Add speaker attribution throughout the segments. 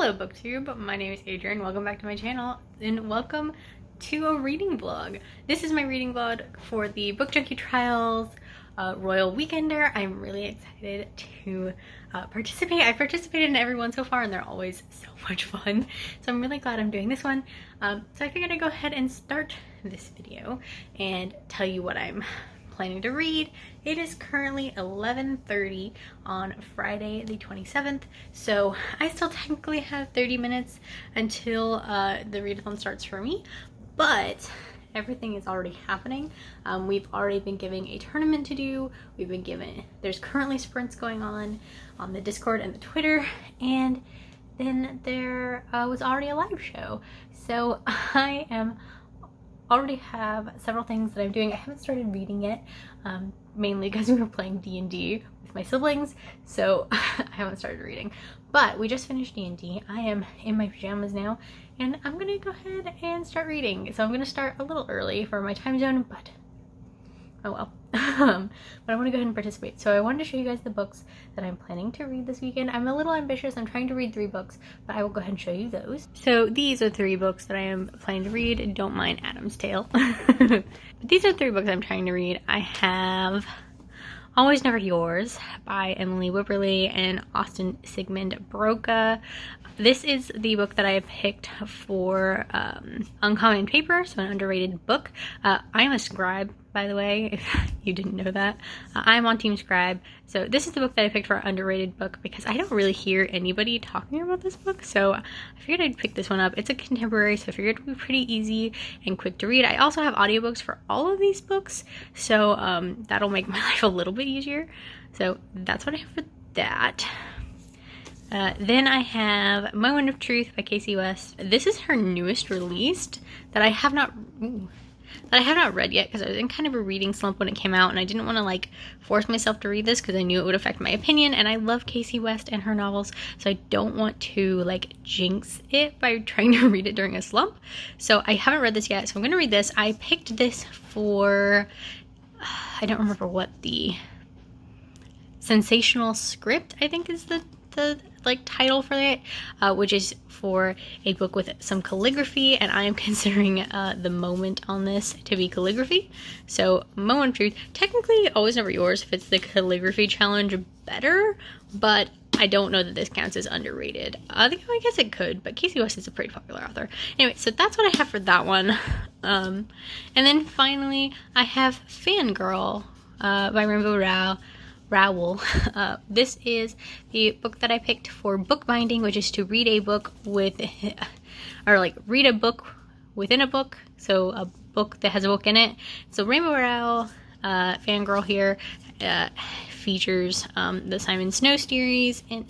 Speaker 1: Hello BookTube, my name is Adrian. Welcome back to my channel and welcome to a reading vlog. This is my reading vlog for the Book Junkie Trials Royal Weekender. I'm really excited to participate. I've participated in every one so far and they're always so much fun. So I'm really glad I'm doing this one. So I figured I'd go ahead and start this video and tell you what I'm planning to read. It is currently 11:30 on Friday the 27th, so I still technically have 30 minutes until the readathon starts for me, but everything is already happening. We've already been giving a tournament to do. There's currently sprints going on the Discord and the Twitter, and then there was already a live show. So I already have several things that I'm doing. I haven't started reading yet, mainly because we were playing D&D with my siblings, so I haven't started reading. But we just finished D&D. I am in my pajamas now, and I'm gonna go ahead and start reading. So I'm gonna start a little early for my time zone, but oh well. But I want to go ahead and participate. So I wanted to show you guys the books that I'm planning to read this weekend. I'm a little ambitious. I'm trying to read 3 books, but I will go ahead and show you those. So these are 3 books that I am planning to read. Don't mind Adam's Tale. But these are 3 books I'm trying to read. I have Always Never Yours by Emily Wibberley and Austin Sigmund Broca. This is the book that I picked for Uncommon Paper, so an underrated book. I am a Scribe, by the way, if you didn't know that. I'm on Team Scribe, so this is the book that I picked for an underrated book because I don't really hear anybody talking about this book, so I figured I'd pick this one up. It's a contemporary, so I figured it would be pretty easy and quick to read. I also have audiobooks for all of these books, so that'll make my life a little bit easier. So that's what I have for that. Then I have Moment of Truth by Casey West. This is her newest release that I have not read yet because I was in kind of a reading slump when it came out, and I didn't want to like force myself to read this because I knew it would affect my opinion, and I love Casey West and her novels, so I don't want to like jinx it by trying to read it during a slump. So I haven't read this yet, so I'm going to read this. I picked this for, I don't remember what the Sensational Script, I think is the like title for it, which is for a book with some calligraphy, and I am considering the moment on this to be calligraphy. So Moment of Truth, technically Always Never Yours fits the calligraphy challenge better, but I don't know that this counts as underrated. I guess it could, but Casey West is a pretty popular author. Anyway, so that's what I have for that one. And then finally I have Fangirl by Rainbow Rowell. This is the book that I picked for bookbinding, which is to read a book with, or like read a book within a book. So a book that has a book in it. So Rainbow Rowell, Fangirl here, features the Simon Snow series in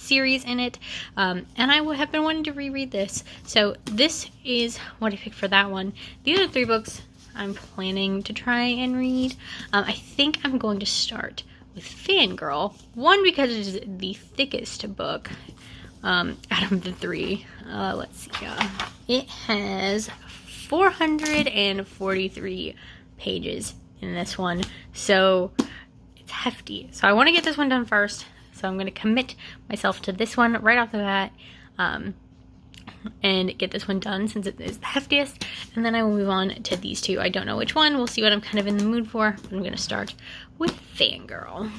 Speaker 1: it, and I have been wanting to reread this. So this is what I picked for that one. The other 3 books I'm planning to try and read. I think I'm going to start with Fangirl. One, because it is the thickest book out of the 3. Let's see. It has 443 pages in this one, so it's hefty. So I want to get this one done first, so I'm going to commit myself to this one right off the bat, and get this one done since it is the heftiest, and then I will move on to these 2. I don't know which one. We'll see what I'm kind of in the mood for, but I'm going to start with Fangirl.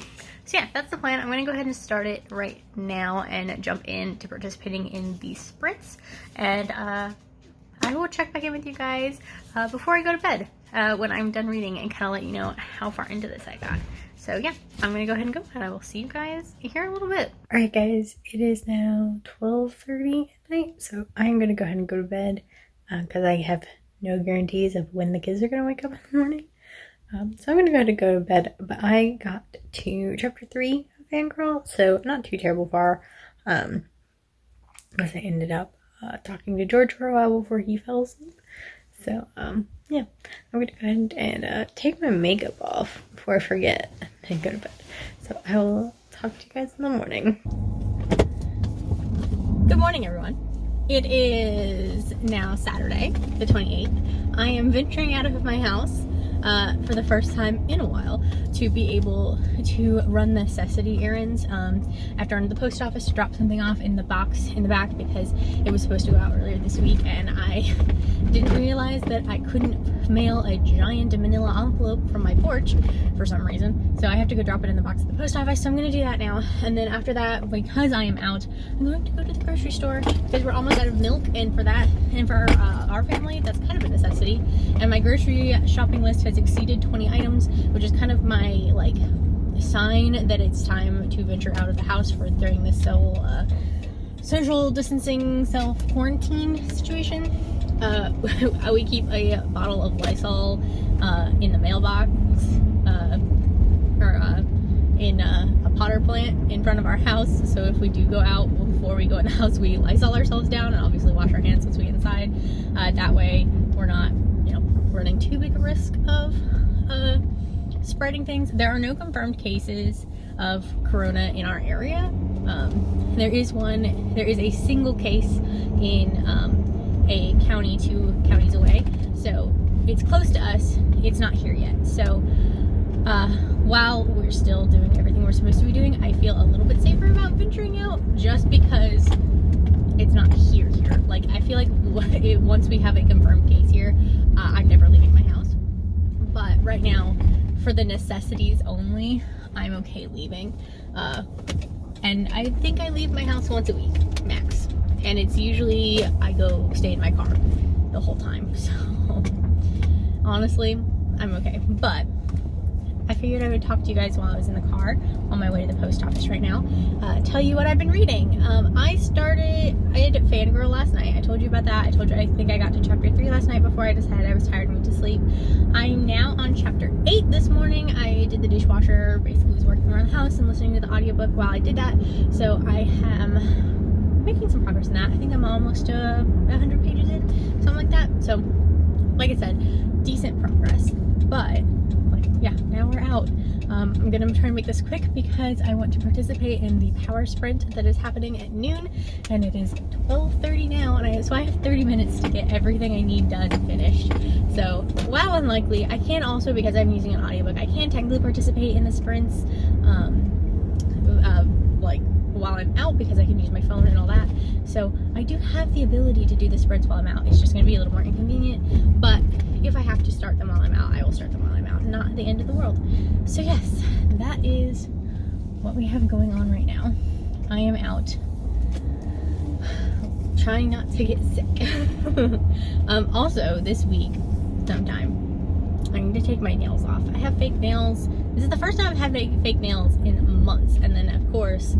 Speaker 1: So yeah, that's the plan. I'm going to go ahead and start it right now and jump into participating in these sprints, and I will check back in with you guys before I go to bed when I'm done reading, and kind of let you know how far into this I got. So yeah, I'm going to go ahead and go, and I will see you guys here in a little bit. Alright guys, it is now 12:30 at night, so I'm going to go ahead and go to bed because I have no guarantees of when the kids are going to wake up in the morning. So I'm going to go ahead and go to bed, but I got to chapter 3 of Fangirl, so not too terrible far, because I ended up talking to George for a while before he fell asleep. So, yeah, I'm going to go ahead and take my makeup off before I forget and go to bed. So I will talk to you guys in the morning. Good morning, everyone. It is now Saturday, the 28th. I am venturing out of my house for the first time in a while to be able to run necessity errands. After running to the post office to drop something off in the box in the back because it was supposed to go out earlier this week, and I didn't realize that I couldn't mail a giant manila envelope from my porch for some reason. So I have to go drop it in the box at the post office. So I'm going to do that now. And then after that, because I am out, I'm going to go to the grocery store because we're almost out of milk. And for that, and for our family, that's kind of a necessity. And my grocery shopping list has exceeded 20 items, which is kind of my like sign that it's time to venture out of the house for during this social distancing, self-quarantine situation. We keep a bottle of Lysol in the mailbox, in a potter plant in front of our house. So if we do go out, before we go in the house, we Lysol ourselves down and obviously wash our hands once we get inside. That way we're not, running too big a risk of spreading things. There are no confirmed cases of corona in our area. There is a single case in a county 2 counties away, so it's close to us. It's not here yet. So while we're still doing everything we're supposed to be doing, I feel a little bit safer about venturing out just because it's not here. Like, I feel like once we have a confirmed case here, I'm never leaving my house. But right now, for the necessities only, I'm okay leaving. And I think I leave my house once a week, max. And it's usually I go stay in my car the whole time. So honestly, I'm okay. But I figured I would talk to you guys while I was in the car on my way to the post office right now. Tell you what I've been reading. I did Fangirl last night. I told you about that. I told you I think I got to chapter 3 last night before I decided I was tired and went to sleep. I'm now on chapter 8 this morning. I did the dishwasher, basically was working around the house and listening to the audiobook while I did that. So I am making some progress in that. I think I'm almost 100 pages in, something like that. So like I said, decent progress. But yeah, now we're out. I'm gonna try and make this quick because I want to participate in the power sprint that is happening at noon, and it is 12:30 now, and so I have 30 minutes to get everything I need done and finished. So while unlikely, I can also, because I'm using an audiobook, I can technically participate in the sprints like while I'm out because I can use my phone and all that. So I do have the ability to do the sprints while I'm out. It's just gonna be a little more inconvenient, but if I have to start them while I'm out, I will start them while I'm out. Not the end of the world. So yes, that is what we have going on right now. I am out trying not to get sick. Also this week sometime I need to take my nails off. I have fake nails. This is the first time I've had fake nails in months, and then of course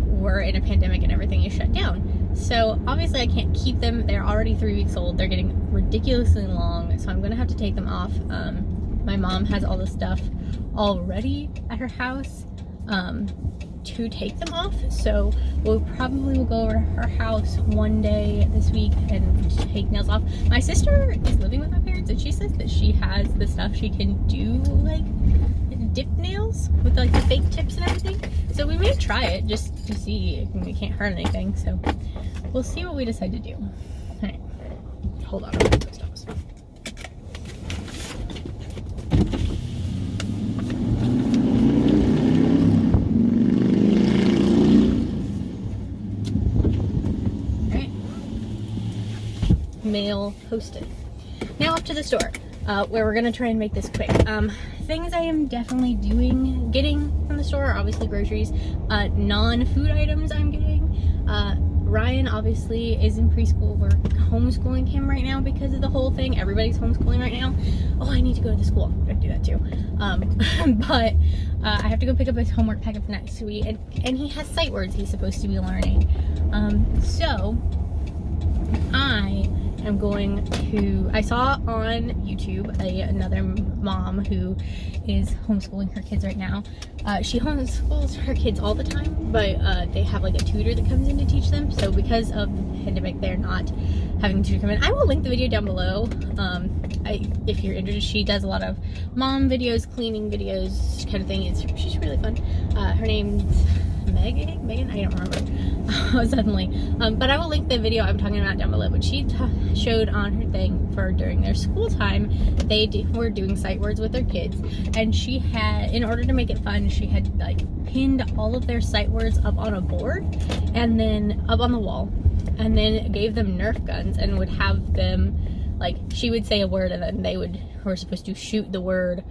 Speaker 1: we're in a pandemic and everything is shut down. So obviously I can't keep them. They're already 3 weeks old. They're getting ridiculously long, so I'm gonna have to take them off. My mom has all the stuff already at her house to take them off, so we'll probably go over to her house one day this week and take nails off. My sister is living with my parents, and she says that she has the stuff she can do, like dip nails with like the fake tips and everything. So we may try it just to see. We can't hurt anything, so we'll see what we decide to do. All right, hold on. Mail posted. Now up to the store, where we're gonna try and make this quick. Things I am definitely getting from the store are obviously groceries. Non-food items I'm getting. Ryan obviously is in preschool. We're homeschooling him right now because of the whole thing. Everybody's homeschooling right now. Oh, I need to go to the school. I'm gonna do that too. But I have to go pick up his homework packet for next week, and he has sight words he's supposed to be learning. So I saw on YouTube another mom who is homeschooling her kids right now. She homeschools her kids all the time, but they have like a tutor that comes in to teach them. So because of the pandemic, they're not having a tutor come in. I will link the video down below. If you're interested, she does a lot of mom videos, cleaning videos, kind of thing. She's really fun. Her name's Megan, I don't remember suddenly. But I will link the video I'm talking about down below. But she showed on her thing for during their school time, they were doing sight words with their kids, and she had, in order to make it fun, she had like pinned all of their sight words up on a board and then up on the wall, and then gave them Nerf guns and would have them, like, she would say a word and then they were supposed to shoot the word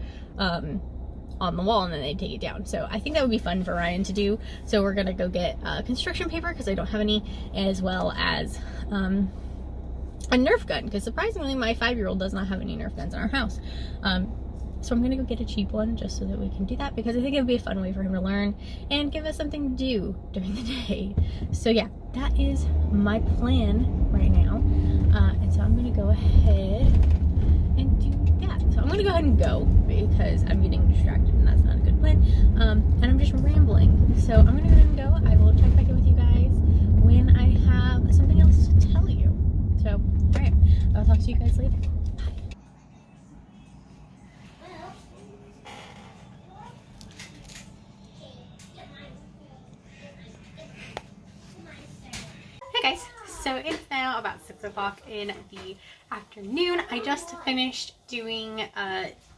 Speaker 1: on the wall, and then they'd take it down. So I think that would be fun for Ryan to do. So we're gonna go get construction paper because I don't have any, as well as a Nerf gun, because surprisingly my 5-year-old does not have any Nerf guns in our house. So I'm gonna go get a cheap one just so that we can do that, because I think it would be a fun way for him to learn and give us something to do during the day. So yeah, that is my plan right now. And so I'm gonna go ahead and do that. So I'm gonna go ahead and go because I'm getting distracted and that's not a good plan. And I'm just rambling. So I'm gonna go ahead and go. I will check back in with you guys when I have something else to tell you. So, alright, I'll talk to you guys later. Hey guys, so it's now about 6 o'clock in the afternoon. I just finished doing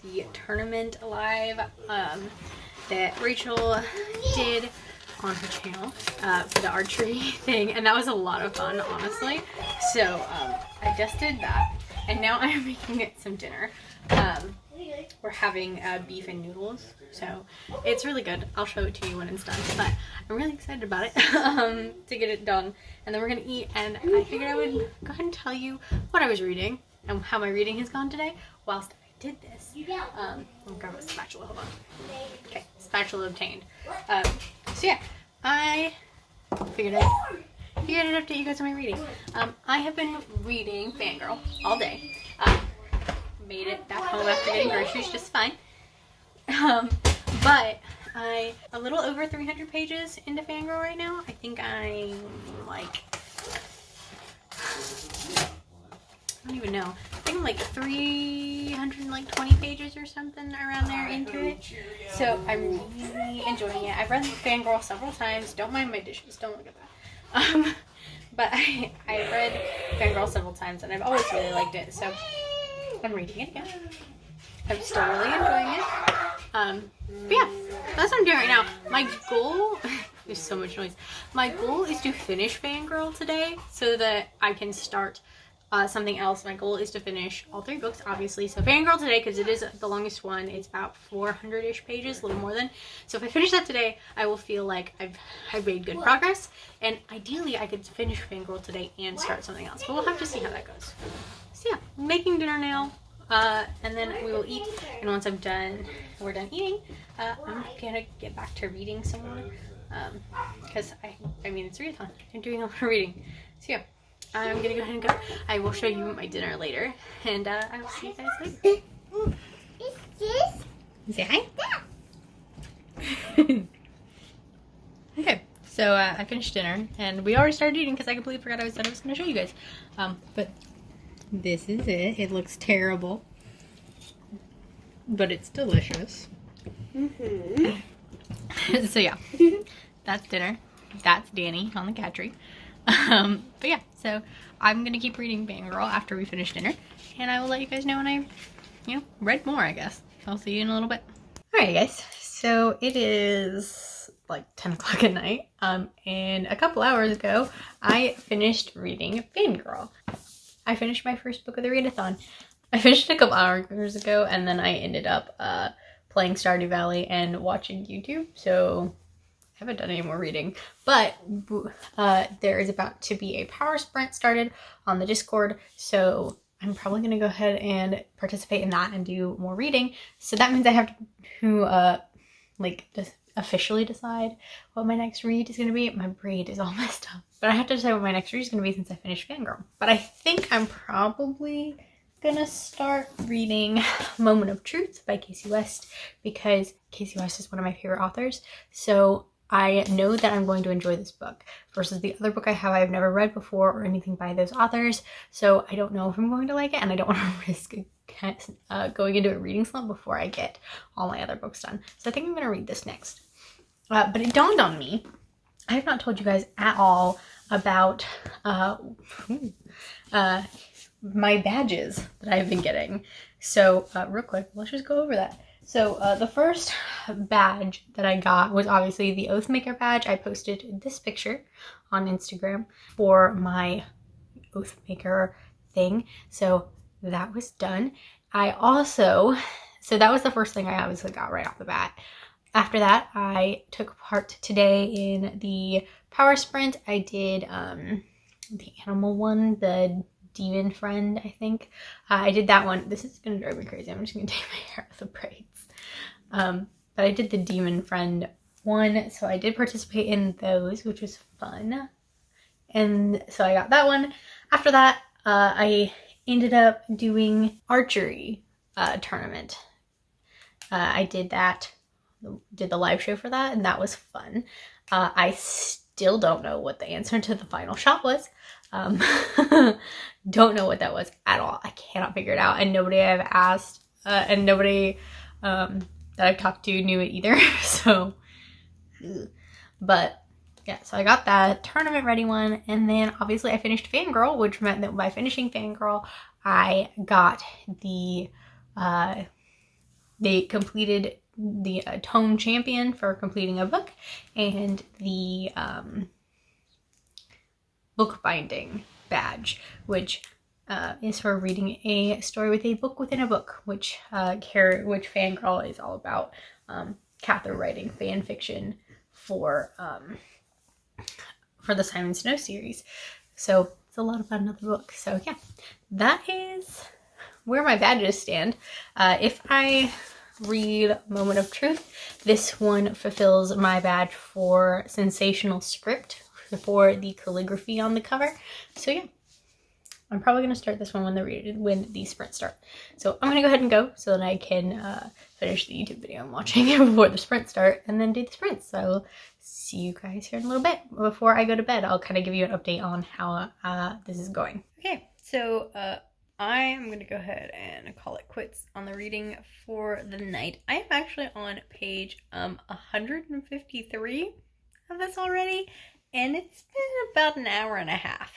Speaker 1: the tournament live that Rachel did on her channel for the archery thing, and that was a lot of fun, honestly. So I just did that, and now I'm making some dinner. We're having beef and noodles, so it's really good. I'll show it to you when it's done, but I'm really excited about it to get it done. And then we're gonna eat, and I figured I would go ahead and tell you what I was reading and how my reading has gone today whilst I did this. I'll grab a spatula, hold on. Okay, spatula obtained. So yeah, I figured I'd update you guys on my reading. I have been reading Fangirl all day. Made it back home after getting groceries just fine. But I a little over 300 pages into Fangirl right now. I think I'm like, I don't even know. I think I'm like 320 pages or something around there into it. So I'm really enjoying it. I've read Fangirl several times. Don't mind my dishes. Don't look at that. But I read Fangirl several times and I've always really liked it. So I'm reading it again. I'm still really enjoying it. But yeah, that's what I'm doing right now. My goal, there's so much noise. My goal is to finish Fangirl today so that I can start something else. My goal is to finish all 3 books, obviously. So Fangirl today, because it is the longest one, it's about 400-ish pages, a little more than. So if I finish that today, I will feel like I've made good progress. And ideally, I could finish Fangirl today and start something else. But we'll have to see how that goes. So yeah, I'm making dinner now, and then we will eat, and once we're done eating, I'm gonna get back to reading some more, because I mean, it's readathon. I'm doing a lot of reading. So yeah, I'm gonna go ahead and go. I will show you my dinner later, and I will see you guys later. Say hi. Okay, so I finished dinner, and we already started eating because I completely forgot I said I was gonna show you guys, but this is it. It looks terrible, but it's delicious. So yeah, that's dinner. That's Danny on the cat tree. But yeah, so I'm gonna keep reading Fangirl after we finish dinner, and I will let you guys know when I, read more, I guess. I'll see you in a little bit. Alright guys, so it is like 10 o'clock at night, and a couple hours ago, I finished reading Fangirl. I finished my first book of the readathon. I finished it a couple hours ago, and then I ended up playing Stardew Valley and watching YouTube, so I haven't done any more reading. But there is about to be a power sprint started on the Discord, so I'm probably going to go ahead and participate in that and do more reading. So that means I have to just officially decide what my next read is going to be. My braid is all messed up. But I have to decide what my next read is going to be since I finished Fangirl. But I think I'm probably going to start reading Moment of Truth by Casey West, because Casey West is one of my favorite authors. So I know that I'm going to enjoy this book versus the other book I have I've never read before or anything by those authors. So I don't know if I'm going to like it, and I don't want to risk going into a reading slump before I get all my other books done. So I think I'm going to read this next. But it dawned on me I have not told you guys at all about my badges that I've been getting. So real quick, let's just go over that. So the first badge that I got was obviously the Oathmaker badge. I posted this picture on Instagram for my Oathmaker thing. So that was done. So that was the first thing I obviously got right off the bat. After that, I took part today in the power sprint. I did the animal one, the demon friend, I think. I did that one. This is going to drive me crazy. I'm just going to take my hair with the braids. But I did the demon friend one, so I did participate in those, which was fun. And so I got that one. After that, I ended up doing archery tournament. I did the live show for that, and that was fun. I still don't know what the answer to the final shot was. Don't know what that was at all. I cannot figure it out, and nobody I've asked and nobody that I've talked to knew it either. So, but yeah, so I got that tournament ready one, and then obviously I finished Fangirl, which meant that by finishing Fangirl, I got they completed the Tome Champion for completing a book, and the bookbinding badge, which is for reading a story with a book within a book, which Fangirl is all about. Cather writing fan fiction for the Simon Snow series. So it's a lot of fun, another book. So yeah, that is where my badges stand. If I read Moment of Truth, this one fulfills my badge for sensational script for the calligraphy on the cover. So yeah, I'm probably going to start this one when the sprints start. So I'm going to go ahead and go so that I can finish the YouTube video I'm watching before the sprints start, and then do the sprints. So see you guys here in a little bit. Before I go to bed, I'll kind of give you an update on how this is going. Okay, so I am going to go ahead and call it quits on the reading for the night. I am actually on page 153 of this already, and it's been about an hour and a half.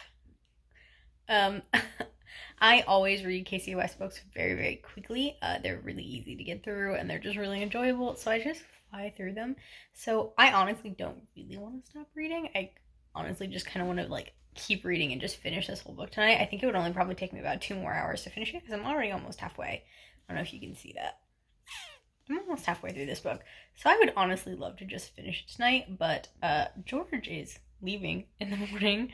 Speaker 1: I always read Casey West books very, very quickly. They're really easy to get through, and they're just really enjoyable, so I just fly through them. So I honestly don't really want to stop reading. I honestly just kind of want to like keep reading and just finish this whole book tonight. I think it would only probably take me about 2 more hours to finish it, because I'm already almost halfway. I don't know if you can see that. I'm almost halfway through this book, so I would honestly love to just finish it tonight, but George is leaving in the morning,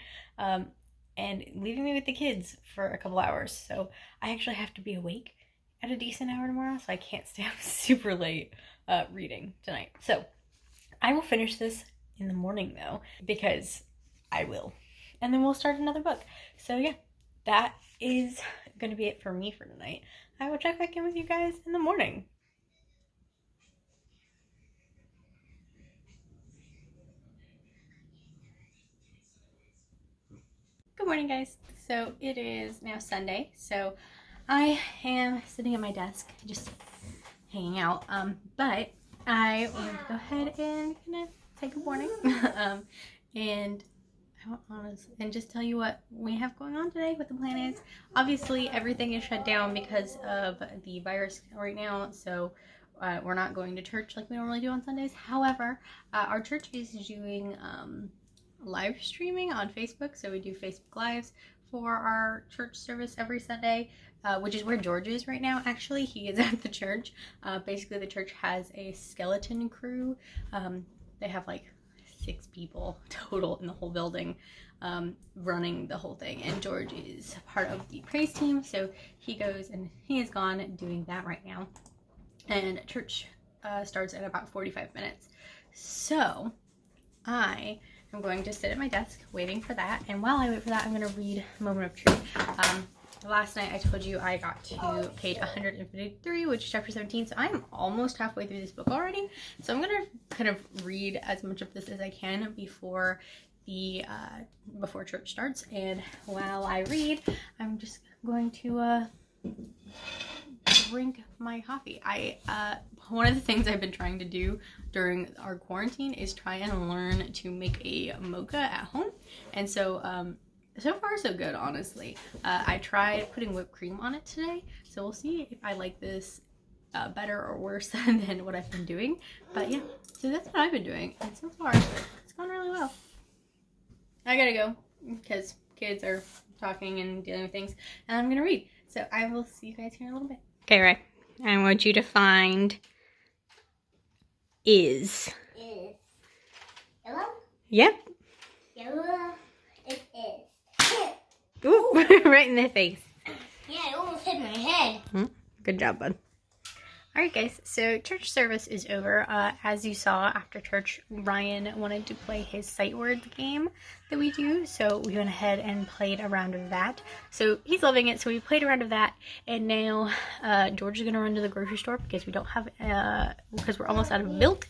Speaker 1: and leaving me with the kids for a couple hours, so I actually have to be awake at a decent hour tomorrow, so I can't stay up super late reading tonight. So I will finish this in the morning though, because I will, and then we'll start another book. So yeah, that is going to be it for me for tonight. I will check back in with you guys in the morning. Good morning, guys. So it is now Sunday, so I am sitting at my desk just hanging out, but I want to go ahead and say good morning and just tell you what we have going on today, what the plan is. Obviously everything is shut down because of the virus right now, so we're not going to church like we normally do on Sundays. However, our church is doing live streaming on Facebook, so we do Facebook Lives for our church service every Sunday, which is where George is right now. Actually, he is at the church. Basically, the church has a skeleton crew. They have like 6 people total in the whole building, running the whole thing, and George is part of the praise team, so he goes and he is gone doing that right now, and church starts in about 45 minutes. So I'm going to sit at my desk waiting for that, and while I wait for that, I'm going to read Moment of Truth. Last night I told you I got to page 153, which is chapter 17, so I'm almost halfway through this book already. So I'm going to kind of read as much of this as I can before church starts, and while I read, I'm just going to drink my coffee. One of the things I've been trying to do during our quarantine is try and learn to make a mocha at home. And so, so far so good, honestly. I tried putting whipped cream on it today, so we'll see if I like this better or worse than what I've been doing. But yeah, so that's what I've been doing, and so far it's gone really well. I gotta go because kids are talking and dealing with things, and I'm gonna read. So I will see you guys here in a little bit. Okay, Ray, I want you to find is.
Speaker 2: Is. Yellow?
Speaker 1: Yep.
Speaker 2: Yellow. It is.
Speaker 1: Ooh, right in the face.
Speaker 2: Yeah, it almost hit my head.
Speaker 1: Good job, bud. Alright guys, so church service is over. As you saw after church, Ryan wanted to play his sight words game that we do, so we went ahead and played a round of that. So he's loving it, so we played a round of that, and now George is going to run to the grocery store because we don't have, because we're almost out of milk,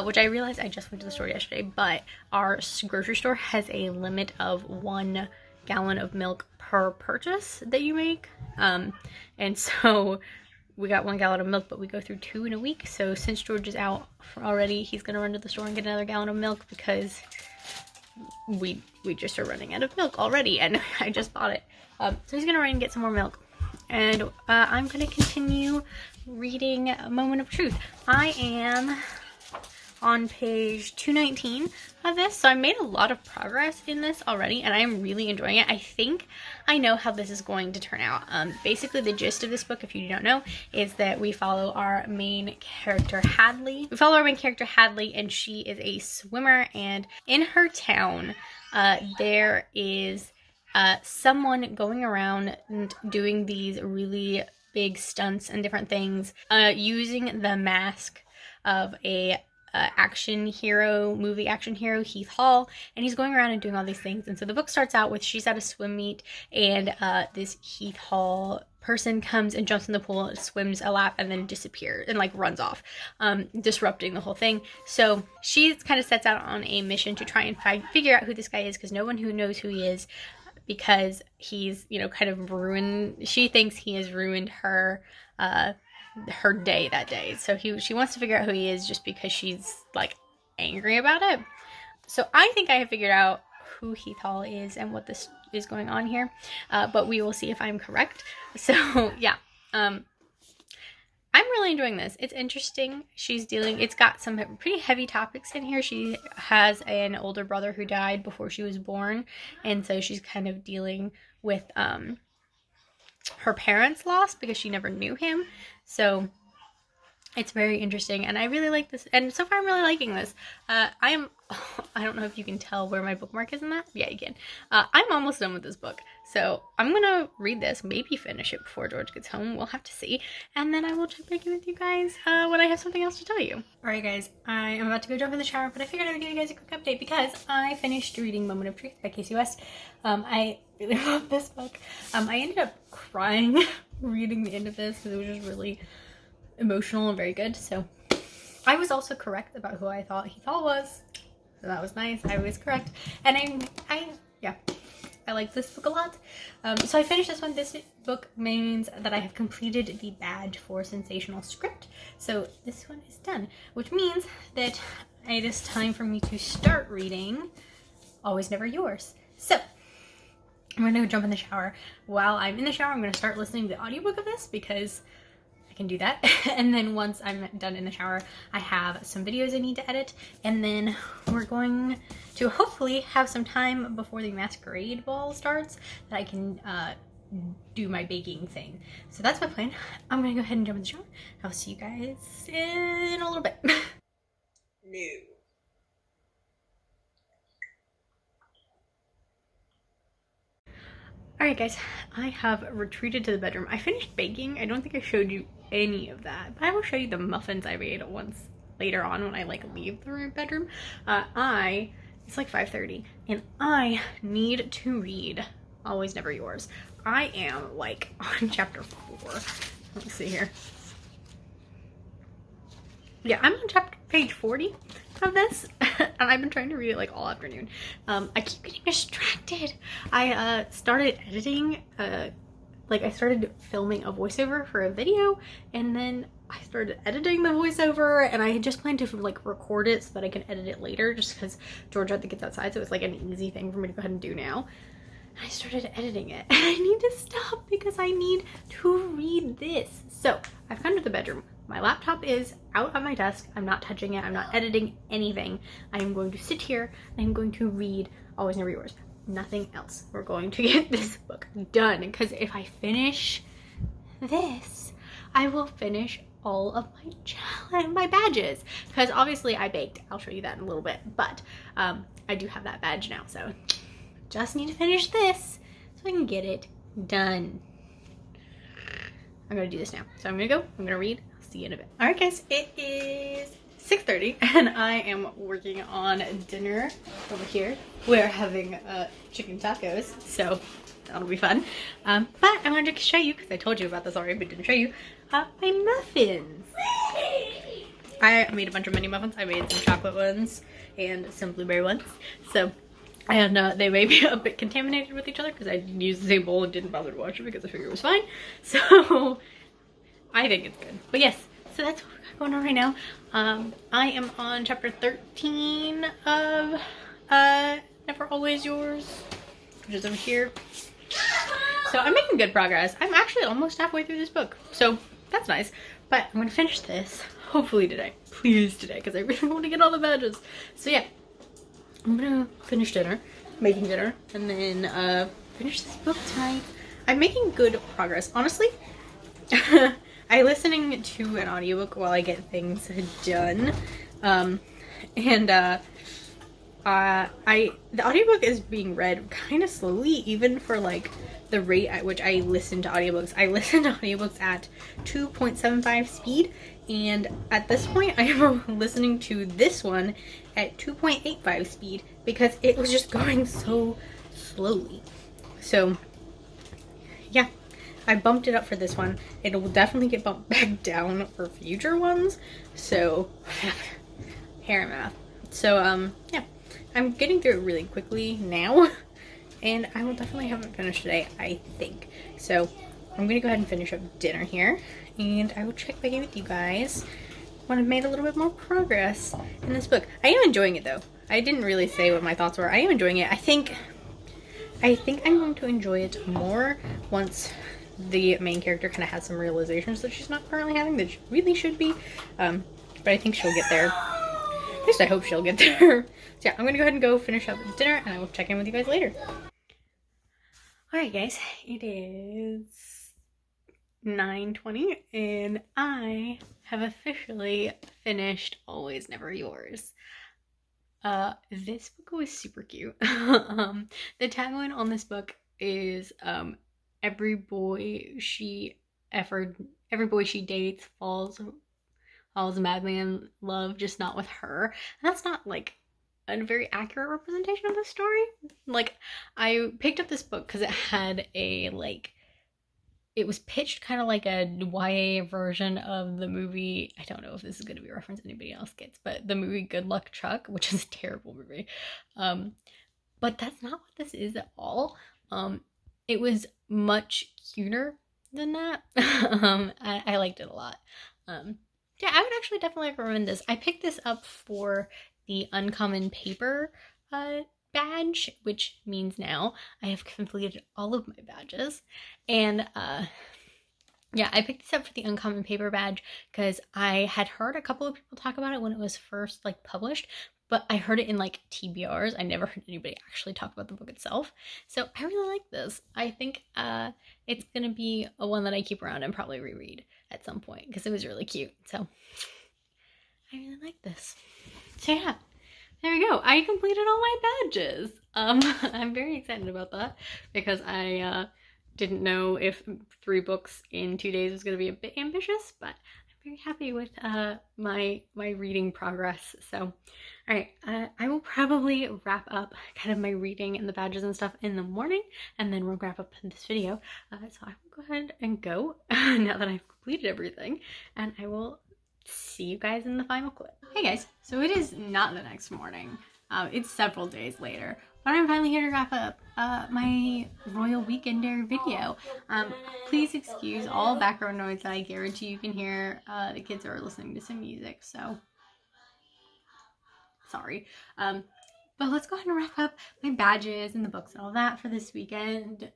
Speaker 1: which I realized I just went to the store yesterday, but our grocery store has a limit of 1 gallon of milk per purchase that you make, and so we got 1 gallon of milk, but we go through 2 in a week. So since George is out already, he's gonna run to the store and get another gallon of milk because we just are running out of milk already, and I just bought it. So he's gonna run and get some more milk, and I'm gonna continue reading Moment of Truth. I am on page 219 of this, so I made a lot of progress in this already, and I am really enjoying it. I think I know how this is going to turn out. Basically, the gist of this book, if you don't know, is that we follow our main character Hadley. And she is a swimmer, and in her town, there is someone going around and doing these really big stunts and different things, using the mask of a movie action hero, Heath Hall, and he's going around and doing all these things. And so the book starts out with she's at a swim meet, and this Heath Hall person comes and jumps in the pool, swims a lap, and then disappears and like runs off, disrupting the whole thing. So she kind of sets out on a mission to try and figure out who this guy is, because no one who knows who he is, because he's, you know, kind of ruined, she thinks he has ruined her day that day. So she wants to figure out who he is just because she's like angry about it. So I think I have figured out who Heath Hall is and what this is going on here, but we will see if I'm correct. So yeah, I'm really enjoying this. It's interesting. It's got some pretty heavy topics in here. She has an older brother who died before she was born, and so she's kind of dealing with her parents' loss because she never knew him. So it's very interesting, and I really like this, and so far I'm really liking this. I don't know if you can tell where my bookmark is in that. Yeah, you can. I'm almost done with this book, so I'm gonna read this, maybe finish it before George gets home. We'll have to see, and then I will check back in with you guys when I have something else to tell you. Alright guys, I am about to go jump in the shower, but I figured I would give you guys a quick update because I finished reading Moment of Truth by Casey West. I really love this book. I ended up crying reading the end of this because it was just really emotional and very good. So I was also correct about who I thought Heath Hall was, so that was nice. I was correct, and I like this book a lot. So I finished this one. This book means that I have completed the badge for sensational script, so this one is done, which means that it is time for me to start reading Always Never Yours. So I'm gonna go jump in the shower. While I'm in the shower, I'm gonna start listening to the audiobook of this because I can do that. And then once I'm done in the shower, I have some videos I need to edit, and then we're going to hopefully have some time before the masquerade ball starts that I can do my baking thing. So that's my plan. I'm gonna go ahead and jump in the shower. I'll see you guys in a little bit.
Speaker 2: No.
Speaker 1: Alright guys, I have retreated to the bedroom. I finished baking. I don't think I showed you any of that, but I will show you the muffins I made once later on when I like leave the bedroom. It's like 5:30 and I need to read Always Never Yours. I am like on chapter 4. Let's see here. Yeah, I'm on page 40 of this, and I've been trying to read it like all afternoon. I keep getting distracted. I started editing like I started filming a voiceover for a video, and then I started editing the voiceover, and I had just planned to like record it so that I can edit it later, just because Georgia had to get outside, so it's like an easy thing for me to go ahead and do now. I started editing it, and I need to stop because I need to read this. So I've come to the bedroom. My laptop is out on my desk. I'm not touching it. I'm not editing anything. I am going to sit here and I'm going to read Always Never Yours. Nothing else. We're going to get this book done, because if I finish this, I will finish all of my badges, because obviously I baked. I'll show you that in a little bit, but I do have that badge now, so just need to finish this so I can get it done. I'm gonna do this now. So I'm gonna go, I'm gonna read, I'll see you in a bit. All right guys, it is 6:30 and I am working on dinner over here. We're having chicken tacos, so that'll be fun. But I wanted to show you, because I told you about this already but didn't show you, my muffins. I made a bunch of mini muffins. I made some chocolate ones and some blueberry ones. So, and they may be a bit contaminated with each other because I used the same bowl and didn't bother to wash it because I figured it was fine. So I think it's good. But yes, so that's what we got going on right now. I am on chapter 13 of Never Always Yours, which is over here. So I'm making good progress. I'm actually almost halfway through this book, so that's nice. But I'm gonna finish this hopefully today. Please today, because I really want to get all the badges. So yeah, I'm gonna finish dinner, making dinner, and then finish this book tonight. I'm making good progress, honestly. I'm listening to an audiobook while I get things done, the audiobook is being read kind of slowly, even for like the rate at which I listen to audiobooks. I listen to audiobooks at 2.75 speed, and at this point I am listening to this one at 2.85 speed because it was just going so slowly. So yeah, I bumped it up for this one. It will definitely get bumped back down for future ones. So hair and mouth. So yeah, I'm getting through it really quickly now, and I will definitely have it finished today, I think. So I'm gonna go ahead and finish up dinner here, and I will check back in with you guys when I've made a little bit more progress in this book. I am enjoying it though. I didn't really say what my thoughts were. I am enjoying it. I think I'm going to enjoy it more once the main character kind of has some realizations that she's not currently having that she really should be. But I think she'll get there. At least I hope she'll get there. So yeah, I'm gonna go ahead and go finish up dinner, and I will check in with you guys later. Alright guys, it is 9:20 and I have officially finished Always Never Yours. This book was super cute. The tagline on this book is every boy she dates falls madly in love, just not with her. And that's not like a very accurate representation of the story. Like, I picked up this book because it had a it was pitched kind of like a YA version of the movie. I don't know if this is going to be a reference anybody else gets, but the movie Good Luck Chuck, which is a terrible movie. But that's not what this is at all. It was much cuter than that. I liked it a lot. Yeah, I would actually definitely recommend this. I picked this up for the Uncommon Paper badge, which means now I have completed all of my badges. And yeah, I picked this up for the Uncommon Paper badge because I had heard a couple of people talk about it when it was first published, but I heard it in TBRs. I never heard anybody actually talk about the book itself. So I really like this. I think it's gonna be a one that I keep around and probably reread at some point because it was really cute. So I really like this. So yeah, there we go. I completed all my badges. I'm very excited about that because I didn't know if 3 books in 2 days was going to be a bit ambitious, but I'm very happy with my reading progress. So, all right, I will probably wrap up kind of my reading and the badges and stuff in the morning, and then we'll wrap up this video. So I will go ahead and go now that I've completed everything, and I will see you guys in the final clip. Hey guys, so it is not the next morning. It's several days later, But I'm finally here to wrap up my Royal Weekender video. Please excuse all background noise that I guarantee you can hear. The kids are listening to some music, so sorry. But let's go ahead and wrap up my badges and the books and all that for this weekend.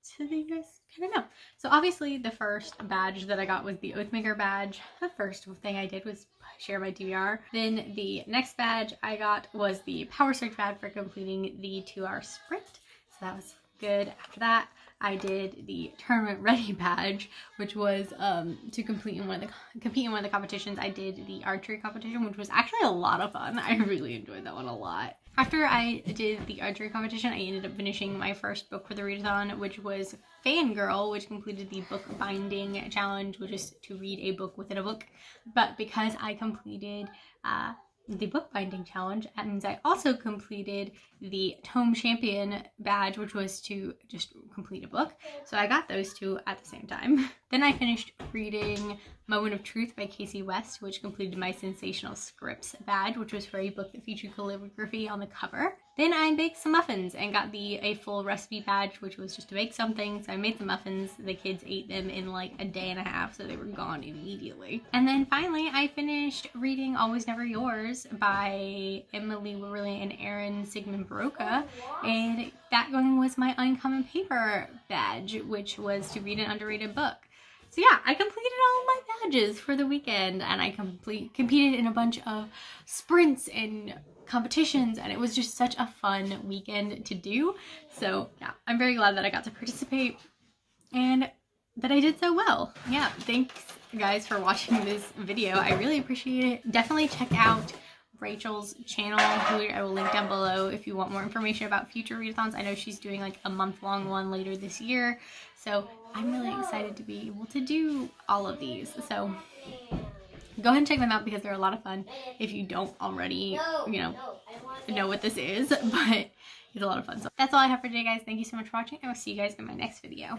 Speaker 1: So that you guys kind of know. So obviously the first badge that I got was the Oathmaker badge. The first thing I did was share my DVR. Then the next badge I got was the Power Surge badge for completing the 2-hour sprint. So that was good. After that, I did the Tournament Ready badge, which was to compete in one of the competitions. I did the archery competition, which was actually a lot of fun. I really enjoyed that one a lot. After I did the archery competition, I ended up finishing my first book for the readathon, which was Fangirl, which completed the book binding challenge, which is to read a book within a book. But because I completed the book binding challenge, that means I also completed the Tome Champion badge, which was to just complete a book. So I got those two at the same time. Then I finished reading Moment of Truth by Casey West, which completed my Sensational Scripts badge, which was for a book that featured calligraphy on the cover. Then I baked some muffins and got a full recipe badge, which was just to bake something. So I made some muffins. The kids ate them in like a day and a half, so they were gone immediately. And then finally, I finished reading Always Never Yours by Emily Willerly and Aaron Sigmund Baroka, and that one was my Uncommon Paper badge, which was to read an underrated book. So yeah, I completed all of my badges for the weekend, and I competed in a bunch of sprints and competitions, and it was just such a fun weekend to do. So yeah, I'm very glad that I got to participate and that I did so well. Yeah, thanks guys for watching this video. I really appreciate it. Definitely check out Rachel's channel, who I will link down below if you want more information about future readathons. I know she's doing like a month-long one later this year, so I'm really excited to be able to do all of these. So go ahead and check them out because they're a lot of fun if you don't already, know what this is, but it's a lot of fun. So that's all I have for today, guys. Thank you so much for watching. I will see you guys in my next video.